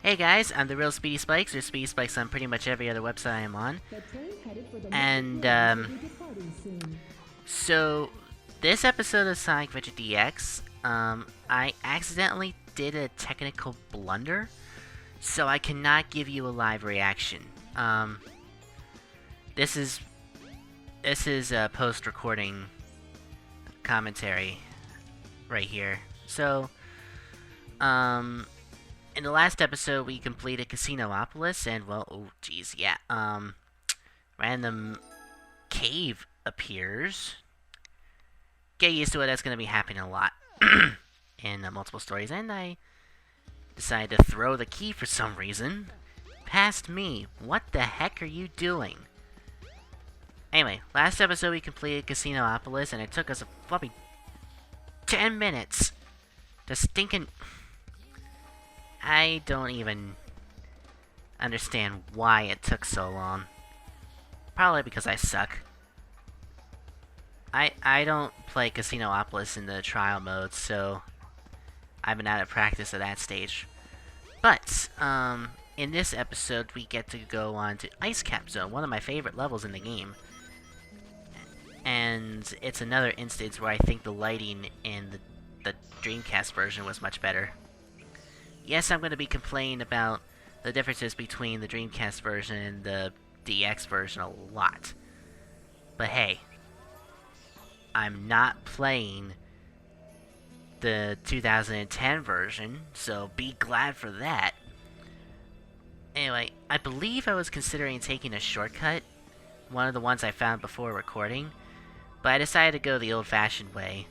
Hey guys, I'm the real Speedy Spikes, or Speedy Spikes on pretty much every other website I'm on. And, so, this episode of Sonic Adventure DX, I accidentally did a technical blunder, so I cannot give you a live reaction. This is a post-recording commentary right here. So, in the last episode, we completed Casinopolis, and, well, oh, geez, yeah, random cave appears. Get used to it, that's gonna be happening a lot in multiple stories, and I decided to throw the key for some reason. Past me, what the heck are you doing? Anyway, last episode we completed Casinopolis, and it took us a floppy 10 minutes to stinking... I don't even understand why it took so long. Probably because I suck. I don't play Casinopolis in the trial mode, so I've been out of practice at that stage. But, in this episode, we get to go on to Ice Cap Zone, one of my favorite levels in the game. And it's another instance where I think the lighting in the Dreamcast version was much better. Yes, I'm going to be complaining about the differences between the Dreamcast version and the DX version a lot. But hey, I'm not playing the 2010 version, so be glad for that. Anyway, I believe I was considering taking a shortcut, one of the ones I found before recording, but I decided to go the old-fashioned way,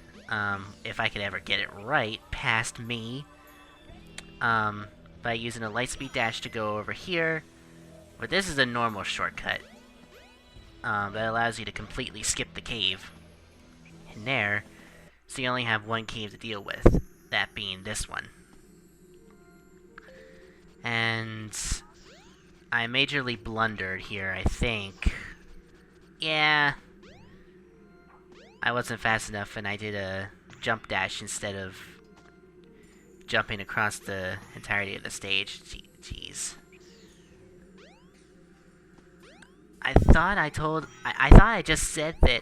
if I could ever get it right, past me, by using a lightspeed dash to go over here. But this is a normal shortcut that allows you to completely skip the cave in there, so you only have one cave to deal with, that being this one. And I majorly blundered here, I think. Yeah, I wasn't fast enough, and I did a jump dash instead of jumping across the entirety of the stage. Jeez. I thought I just said that,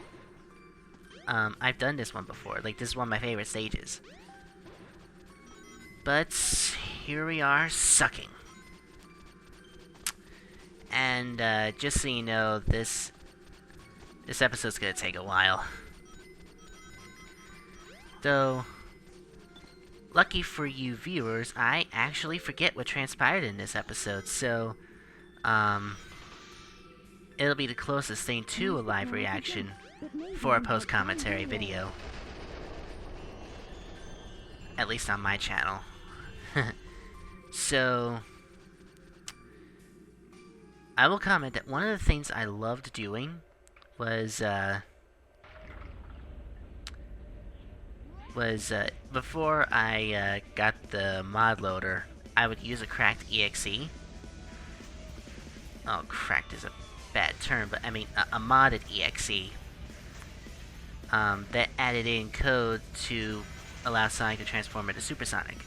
I've done this one before. Like, this is one of my favorite stages. But, here we are, sucking. And, just so you know, this episode's gonna take a while. Though, lucky for you viewers, I actually forget what transpired in this episode, so, it'll be the closest thing to a live reaction for a post-commentary video. At least on my channel. So, I will comment that one of the things I loved doing was, before I got the mod loader, I would use a cracked exe. Oh, cracked is a bad term, but I mean a modded exe that added in code to allow Sonic to transform into Supersonic.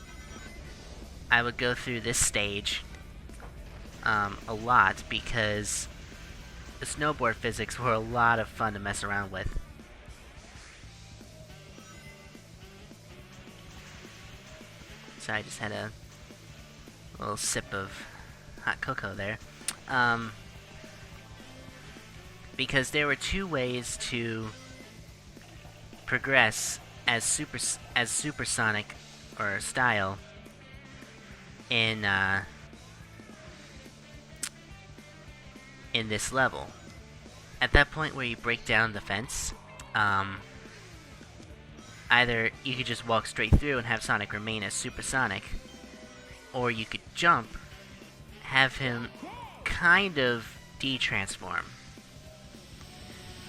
I would go through this stage a lot because the snowboard physics were a lot of fun to mess around with. So I just had a little sip of hot cocoa there. Because there were two ways to progress as Supersonic or style in this level. At that point where you break down the fence, either you could just walk straight through and have Sonic remain as Supersonic, or you could jump, have him kind of de-transform.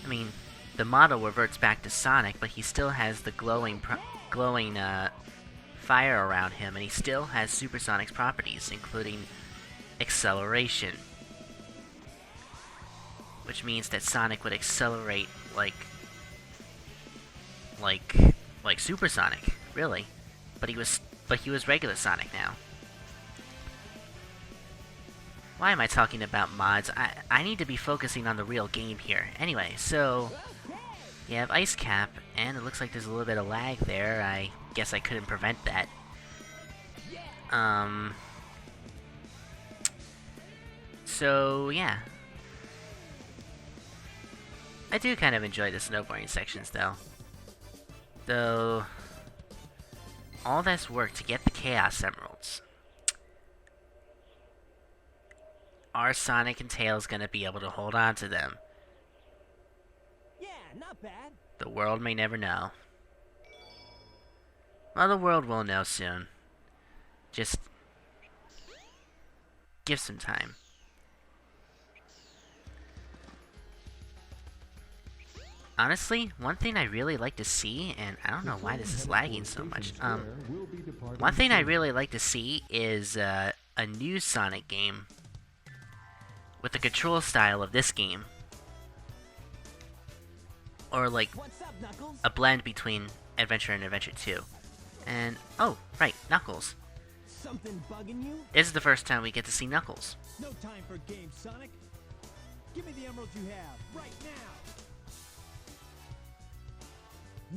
I mean, the model reverts back to Sonic, but he still has the glowing fire around him, and he still has Supersonic's properties, including acceleration. Which means that Sonic would accelerate like Supersonic, really. But he was regular Sonic now. Why am I talking about mods? I need to be focusing on the real game here. Anyway, so you have Ice Cap, and it looks like there's a little bit of lag there. I guess I couldn't prevent that. So yeah. I do kind of enjoy the snowboarding sections though. Though all this work to get the Chaos Emeralds. Are Sonic and Tails gonna be able to hold on to them? Yeah, not bad. The world may never know. Well, the world will know soon. Just give some time. Honestly, one thing I really like to see, and I don't know why this is lagging so much, one thing I really like to see is a new Sonic game with the control style of this game. Or like a blend between Adventure and Adventure 2. And, oh, right, Knuckles. Something bugging you? This is the first time we get to see Knuckles. No time for games, Sonic. Give me the emeralds you have, right now.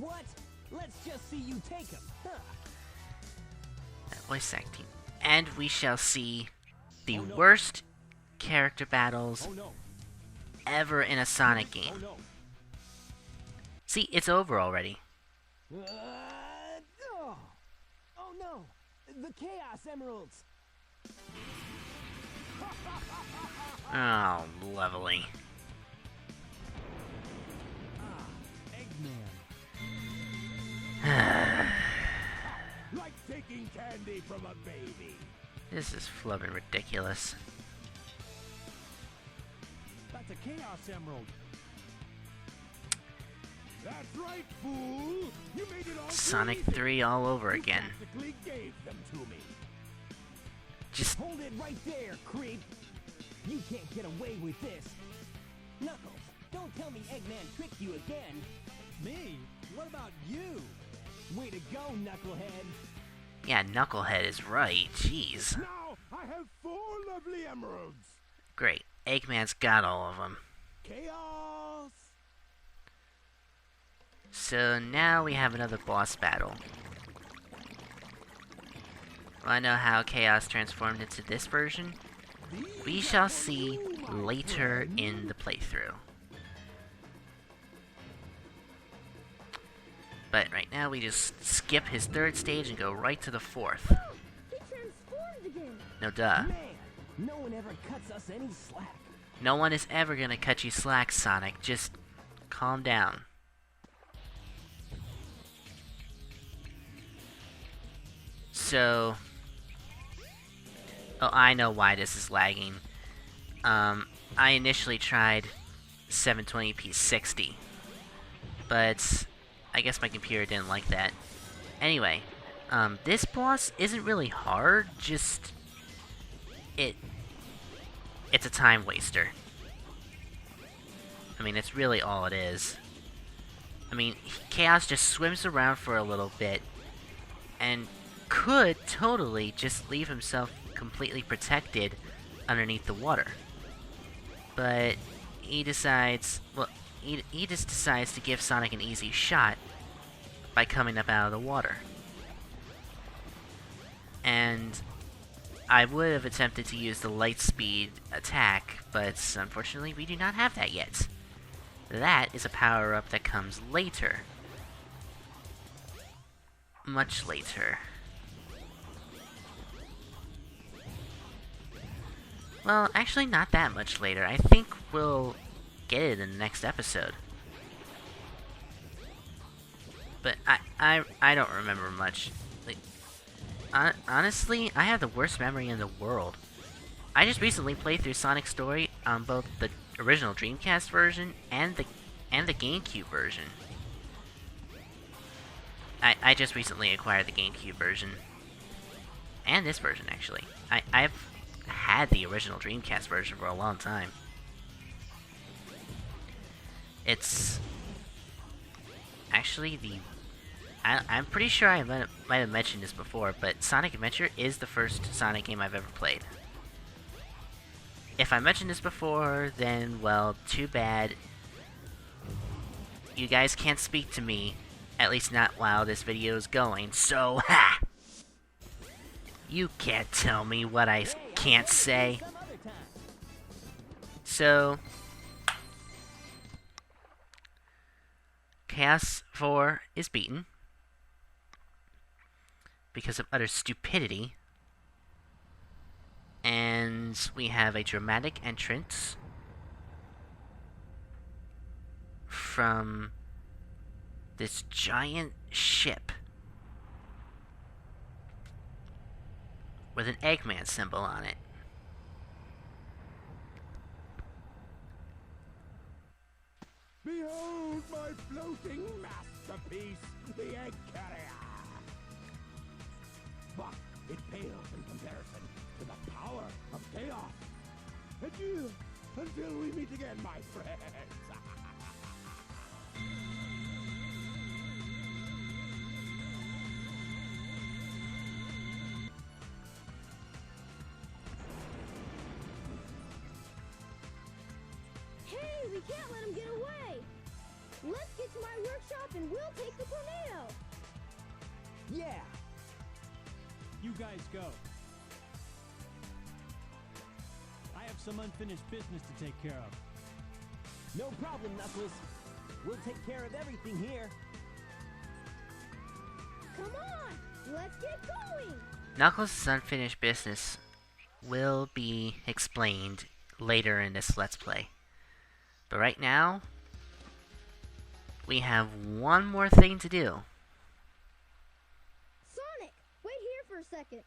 What? Let's just see you take them. Huh. Voice acting. And we shall see the worst character battles ever in a Sonic game. See, it's over already. Oh no! The Chaos Emeralds! Oh, lovely. Eggman. Like taking candy from a baby. This is flippin' ridiculous. That's a Chaos Emerald. That's right, fool. You made it all Sonic easy. 3 all over again. You practically gave them to me. Just Hold it right there, creep. You can't get away with this. Knuckles, don't tell me Eggman tricked you again. Me? What about you? Way to go, Knucklehead. yeah, Knucklehead is right. Jeez. Now I have 4 lovely emeralds. Great. Eggman's got all of them. Chaos. So now we have another boss battle. Wanna know how Chaos transformed into this version? We shall see later in the playthrough. But right now we just skip his 3rd stage and go right to the 4th. He transformed again. No duh. Man, no one ever cuts us any slack. No one is ever gonna cut you slack, Sonic. Just calm down. So... oh, I know why this is lagging. I initially tried 720p 60. But I guess my computer didn't like that. Anyway, this boss isn't really hard, just... It's a time waster. I mean, it's really all it is. I mean, Chaos just swims around for a little bit, and could totally just leave himself completely protected underneath the water. But he decides, well, he just decides to give Sonic an easy shot by coming up out of the water. And I would have attempted to use the light speed attack, but unfortunately we do not have that yet. That is a power-up that comes later. Much later. Well, actually not that much later. I think we'll get it in the next episode. But I don't remember much. Like, honestly, I have the worst memory in the world. I just recently played through Sonic's story on both the original Dreamcast version and the GameCube version. I just recently acquired the GameCube version. And this version, actually. I've had the original Dreamcast version for a long time. It's actually I'm pretty sure I might have mentioned this before, but Sonic Adventure is the first Sonic game I've ever played. if I mentioned this before, then, well, too bad. You guys can't speak to me, at least not while this video is going, so ha! You can't tell me what I can't say. So, Chaos 4 is beaten because of utter stupidity. And we have a dramatic entrance from this giant ship with an Eggman symbol on it. Behold my floating masterpiece, the egg carrier. But it pales in comparison to the power of chaos. Adieu, until we meet again, my friends. Hey, we can't let him get away. Let's get to my workshop and we'll take the tornado. Yeah. You guys go. I have some unfinished business to take care of. No problem, Knuckles. We'll take care of everything here. Come on, let's get going. Knuckles' unfinished business will be explained later in this Let's Play. But right now, we have one more thing to do. Sonic, wait here for a second.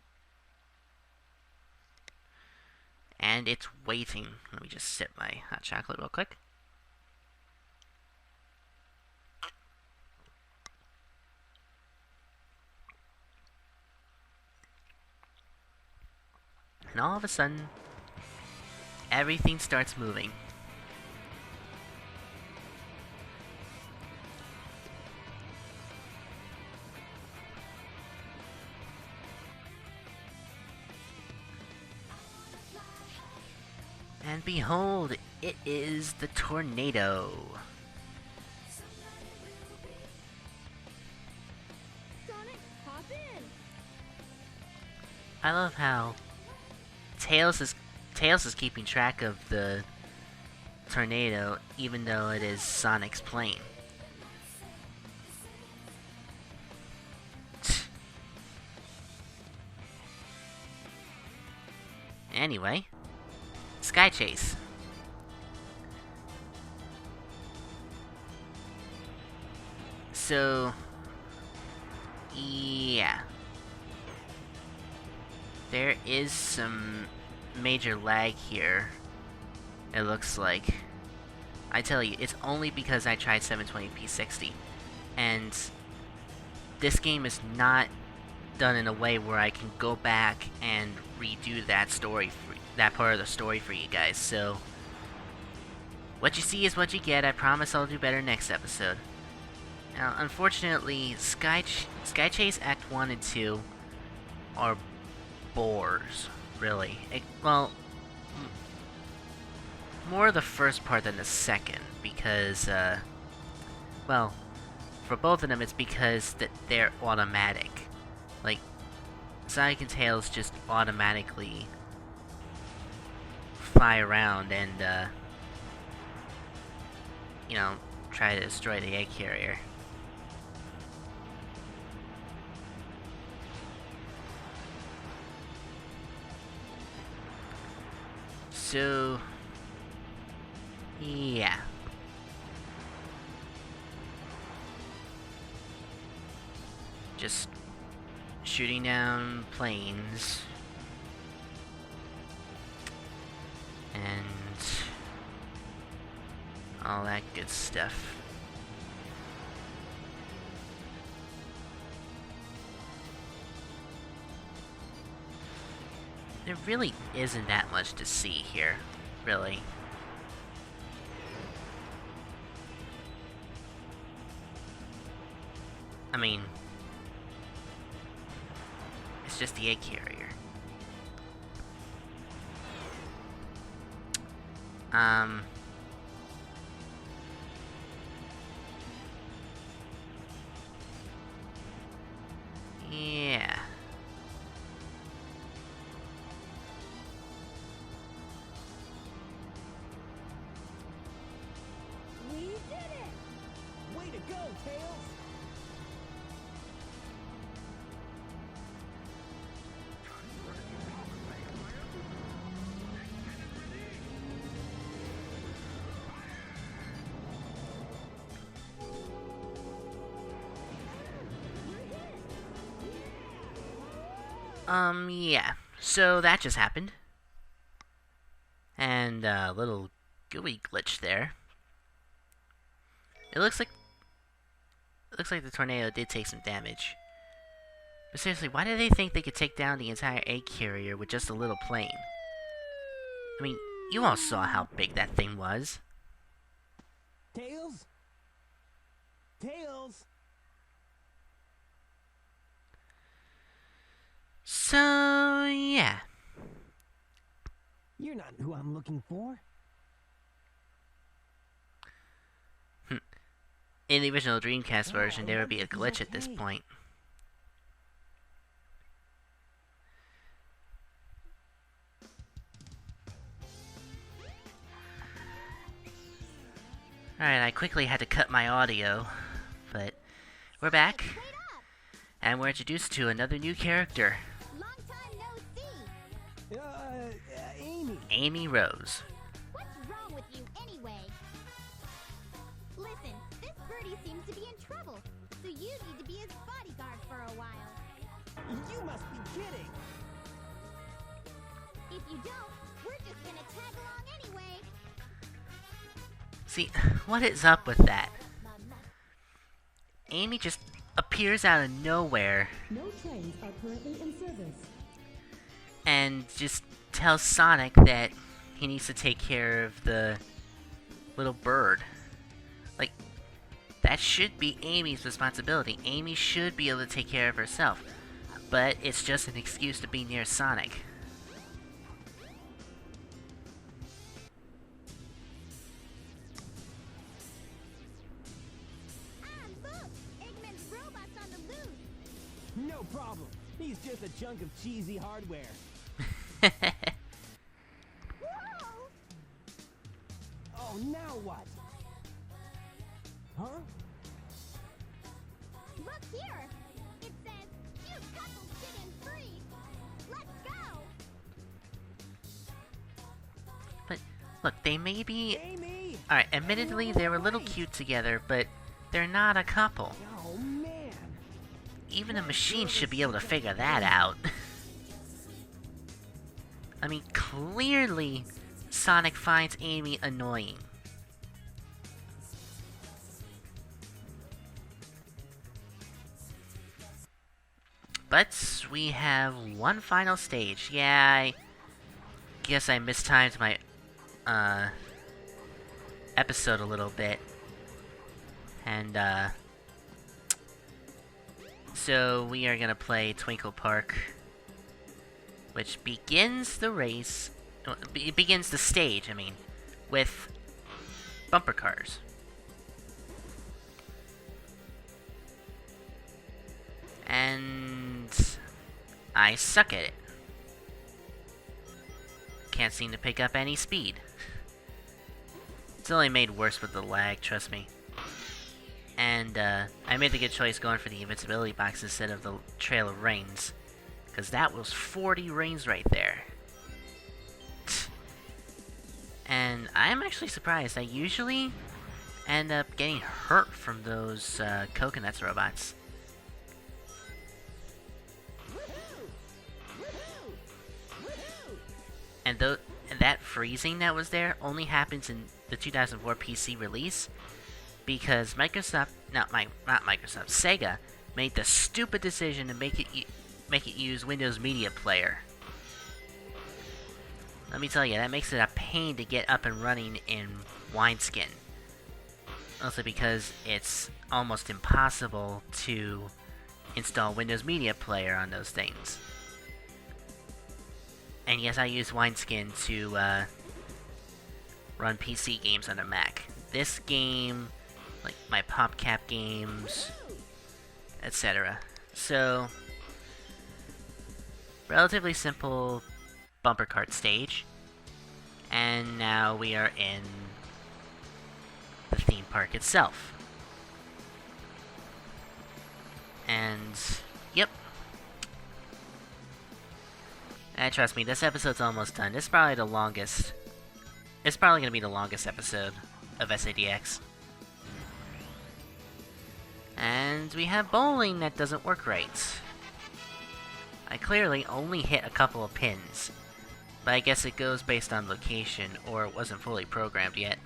And it's waiting. Let me just sip my hot chocolate real quick. And all of a sudden, everything starts moving. And behold, it is the tornado. Sonic, hop in. I love how Tails is keeping track of the tornado, even though it is Sonic's plane. Anyway, Sky Chase. So, yeah. There is some major lag here, it looks like. I tell you, it's only because I tried 720p 60. And this game is not done in a way where I can go back and redo that story, that part of the story for you guys. So, what you see is what you get. I promise I'll do better next episode. Now, unfortunately, Sky Chase Act 1 and 2 are bores, really. Well, more the first part than the second, because, well, for both of them, it's because they're automatic. Like, Sonic and Tails just automatically fly around and, you know, try to destroy the egg carrier. So, yeah. Just shooting down planes. And all that good stuff. There really isn't that much to see here, really. I mean, it's just the egg carrier. Um... Yeah. We did it! Way to go, Tails! Yeah. So that just happened. And a little gooey glitch there. It looks like the tornado did take some damage. But seriously, why did they think they could take down the entire egg carrier with just a little plane? I mean, you all saw how big that thing was. Tails? Tails! So, yeah. You're not who I'm looking for. In the original Dreamcast version, there would be a glitch at this point. Alright, I quickly had to cut my audio, but we're back, and we're introduced to another new character, Long time no see! Amy. Amy Rose. What's wrong with you anyway? Listen, this birdie seems to be in trouble, so you need to be his bodyguard for a while. You must be kidding. If you don't, we're just gonna tag along anyway. See, what is up with that? Amy just appears out of nowhere No trains are currently in service. and just tells Sonic that he needs to take care of the little bird. Like, that should be Amy's responsibility. Amy should be able to take care of herself. But it's just an excuse to be near Sonic. Look! Eggman's robot's on the loose! No problem. He's just a chunk of cheesy hardware. Whoa! Oh, now what? Huh? Look here! It says, you Chuckles get in free! Let's go! But, look, they may be... Amy! Alright, admittedly, they were a little cute together, but they're not a couple. Oh, man. Even a machine should be able to figure that out. I mean, clearly, Sonic finds Amy annoying. But we have one final stage. Yeah, I guess I mistimed my episode a little bit. And so we are gonna play Twinkle Park, which begins the race. It begins the stage, I mean, with bumper cars. And I suck at it. Can't seem to pick up any speed. It's only made worse with the lag, trust me. And I made the good choice going for the invincibility box instead of the Trail of Rains, because that was 40 rains right there. And I'm actually surprised. I usually end up getting hurt from those coconuts robots. And that freezing that was there only happens in the 2004 PC release, because Microsoft, not Microsoft, Sega made the stupid decision to make it use Windows Media Player. Let me tell you, that makes it a pain to get up and running in Wineskin. Also because it's almost impossible to install Windows Media Player on those things. And yes, I use Wineskin to run PC games on a Mac. This game, like my PopCap games, etc. So, relatively simple bumper cart stage. And now we are in the theme park itself. And, yep. And trust me, this episode's almost done. This is probably the longest. It's probably going to be the longest episode of SADX. And we have bowling that doesn't work right. I clearly only hit a couple of pins. But I guess it goes based on location, or it wasn't fully programmed yet.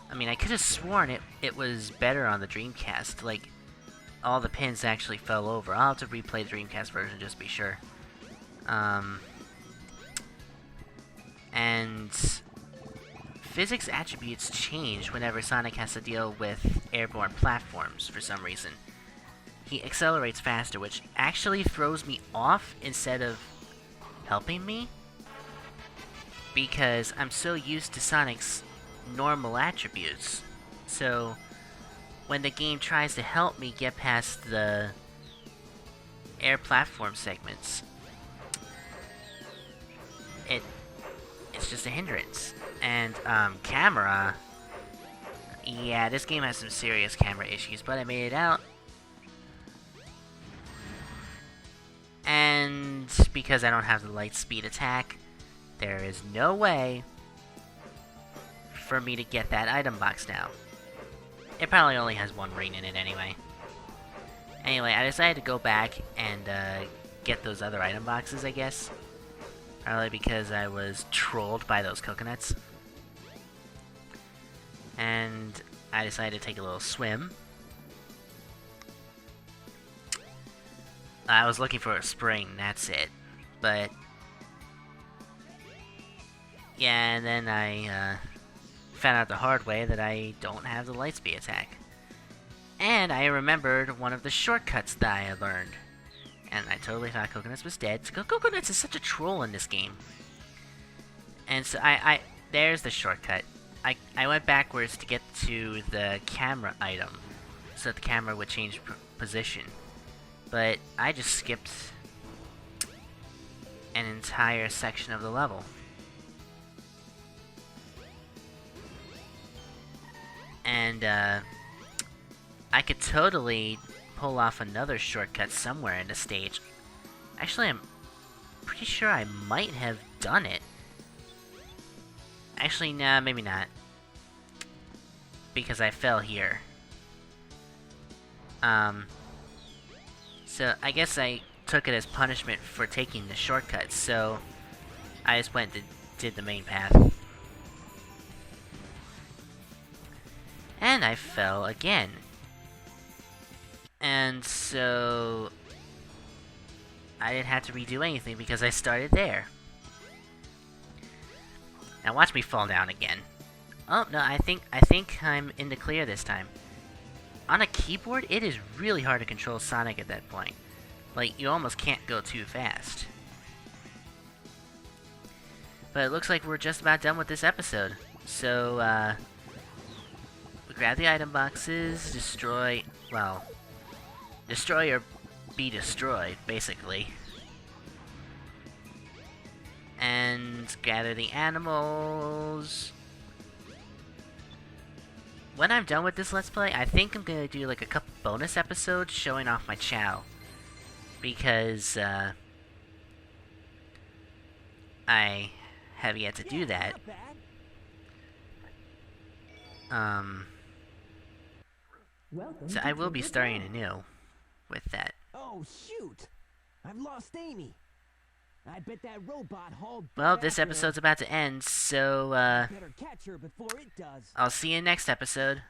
I mean, I could have sworn it was better on the Dreamcast. Like, all the pins actually fell over. I'll have to replay the Dreamcast version just to be sure. And physics attributes change whenever Sonic has to deal with airborne platforms for some reason. He accelerates faster, which actually throws me off instead of helping me, because I'm so used to Sonic's normal attributes. So when the game tries to help me get past the air platform segments, it's just a hindrance. And camera, yeah, this game has some serious camera issues, but I made it out. And because I don't have the light speed attack, there is no way for me to get that item box now. It probably only has one ring in it anyway. Anyway, I decided to go back and get those other item boxes, I guess. Probably because I was trolled by those coconuts. And I decided to take a little swim. I was looking for a spring, that's it. But yeah, and then I found out the hard way that I don't have the lightspeed attack. And I remembered one of the shortcuts that I had learned. And I totally thought Coconuts was dead. Coconuts is such a troll in this game. And so there's the shortcut. I went backwards to get to the camera item, so that the camera would change position. But I just skipped an entire section of the level. And I could totally pull off another shortcut somewhere in the stage. Actually, I'm pretty sure I might have done it. Actually, nah, maybe not. Because I fell here. So I guess I took it as punishment for taking the shortcut, so I just went and did the main path. And I fell again. And so I didn't have to redo anything because I started there. Now watch me fall down again. Oh no, I think I'm in the clear this time. On a keyboard, it is really hard to control Sonic at that point. Like, you almost can't go too fast. But it looks like we're just about done with this episode. So, we grab the item boxes, destroy or be destroyed, basically. And gather the animals. When I'm done with this Let's Play, I think I'm gonna do like a couple bonus episodes showing off my Chow. Because, I have yet to do that. So I will be starting anew with that. Oh shoot! I've lost Amy. I bet that robot hauled. Well, this episode's about to end, so better catch her before it does. I'll see you next episode.